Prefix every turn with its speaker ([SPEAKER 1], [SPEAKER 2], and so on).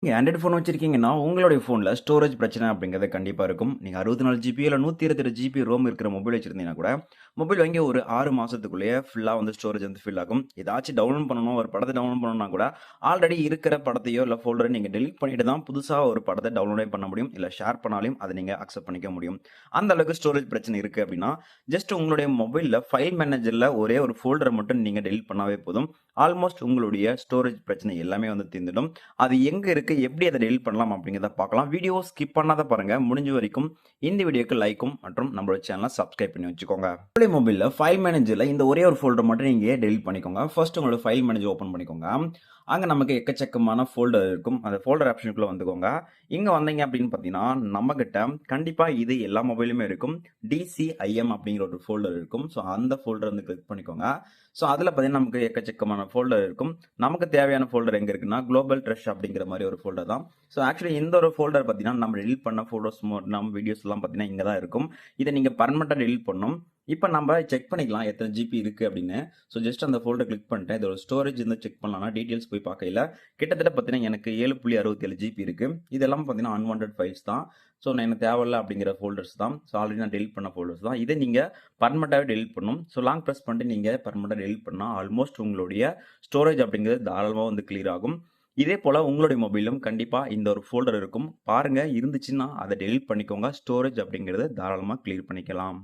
[SPEAKER 1] நீங்க Android phone வச்சிருக்கீங்கன்னா, உங்களுடைய ஃபோன்ல ஸ்டோரேஜ் பிரச்சனை அப்படிங்கிறது கண்டிப்பா இருக்கும். நீங்க 64 ஜிபி இல்ல 128 ஜிபி ரோம் இருக்கிற மொபைல் வச்சிருந்தீங்கன்னா கூட, மொபைல் வாங்கி ஒரு 6 மாசத்துக்குள்ளேயே ஃபுல்லா வந்து ஸ்டோரேஜ் வந்து ஃபில் ஆகும். ஏதாச்சும் டவுன்லோட் பண்ணணும், ஒரு படத்த டவுன்லோட் பண்ணணும்னா கூட, ஆல்ரெடி இருக்கிற படத்தையோ இல்ல ஃபோல்டர நீங்க டெலீட் பண்ணிட்டு தான் புதுசா ஒரு படத்த டவுன்லோடே பண்ண முடியும். இல்ல ஷேர் பண்ணாலும் அத நீங்க அக்செப்ட் பண்ணிக்க முடியும். அந்த அளவுக்கு ஸ்டோரேஜ் பிரச்சனை இருக்கு அப்படின்னா, ஜஸ்ட் உங்களுடைய மொபைல்ல ஃபைல் மேனேஜர்ல ஒரே ஒரு ஃபோல்டர மட்டும் நீங்க டெலீட் பண்ணாவே போதும். ஆல்மோஸ்ட் உங்களுடைய ஸ்டோரேஜ் பிரச்சனை எல்லாமே வந்து தீர்ந்துடும். அது எங்க இருக்கு? எப்படி அத டெலீட் பண்ணலாம் அப்படிங்கிறத பார்க்கலாம். வீடியோ ஸ்கிப் பண்ணாத பாருங்க. முடிஞ்ச வரைக்கும் இந்த வீடியோக்கு லைக்கும் மற்றும் நம்மளோட சேனல சப்ஸ்கிரைப் பண்ணி வச்சுக்கோங்க. உங்களுடைய மொபைல்ல ஃபைல் மேனேஜர்ல இந்த ஒரே ஒரு ஃபோல்டர் மட்டும் நீங்க டெலீட் பண்ணிக்கோங்க. ஃபர்ஸ்ட் உங்களோட ஃபைல் மேனேஜர் ஓப்பன் பண்ணிக்கோங்க. அங்க நமக்கு எக்கச்சக்கமான ஃபோல்டர் இருக்கும். அந்த ஃபோல்டர் ஆப்ஷனுக்குள்ள வந்துக்கோங்க. இங்க வந்தீங்க அப்படின்னு பார்த்தீங்கன்னா, நம்மகிட்ட கண்டிப்பா இது எல்லா மொபைலுமே இருக்கும். DCIM அப்படிங்கிற ஒரு ஃபோல்டர் இருக்கும். ஸோ அந்த ஃபோல்டர் வந்து கிளிக் பண்ணிக்கோங்க. ஸோ அதில பார்த்தீங்கன்னா, நமக்கு எக்கச்சக்கமான ஃபோல்டர் இருக்கும். நமக்கு தேவையான ஃபோல்டர் எங்க இருக்குன்னா, குளோபல் ட்ரஷ் அப்படிங்கிற மாரி ஒரு ஃபோல்டர் தான். ஸோ ஆக்சுவலி இந்த ஒரு ஃபோல்டர் பார்த்தீங்கன்னா, நம்ம டெலீட் பண்ண ஃபோட்டோஸ் நம்ம வீடியோஸ்லாம் பார்த்தீங்கன்னா, இங்க தான் இருக்கும். இத நீங்க பெர்மனன்ட்டா டெலீட் பண்ணணும். இப்ப நம்ம செக் பண்ணிக்கலாம் எத்தனை ஜிபி இருக்கு அப்படின்னு. ஸோ ஜஸ்ட் அந்த ஃபோல்டர் கிளிக் பண்ணிட்டேன். இதோட ஸ்டோரேஜ் வந்து செக் பண்ணலாம்னா டீடைல்ஸ் போய் பார்க்கையில கிட்டத்தட்ட பார்த்தீங்கன்னா எனக்கு 7.67 ஜிபி இருக்கு. இதெல்லாம் பார்த்தீங்கன்னா அன்வான்டட் ஃபைல்ஸ் தான். ஸோ நான் எனக்கு தேவையில்ல அப்படிங்கிற ஃபோல்டர்ஸ் தான். ஸோ ஆல்ரெடி நான் டெலிட் பண்ண ஃபோல்டர்ஸ் தான். இதை நீங்க பர்மனெண்ட்டாவே டெலிட் பண்ணணும். ஸோ லாங் பிரஸ் பண்ணிட்டு நீங்க பர்மனெண்ட்டாக டெலிட் பண்ணா ஆல்மோஸ்ட் உங்களுடைய ஸ்டோரேஜ் அப்படிங்கிறது தாராளமா வந்து கிளியர் ஆகும். இதே போல உங்களுடைய மொபைலும் கண்டிப்பா இந்த ஒரு ஃபோல்டர் இருக்கும். பாருங்க இருந்துச்சுன்னா அதை டெலிட் பண்ணிக்கோங்க. ஸ்டோரேஜ் அப்படிங்கிறத தாராளமா கிளியர் பண்ணிக்கலாம்.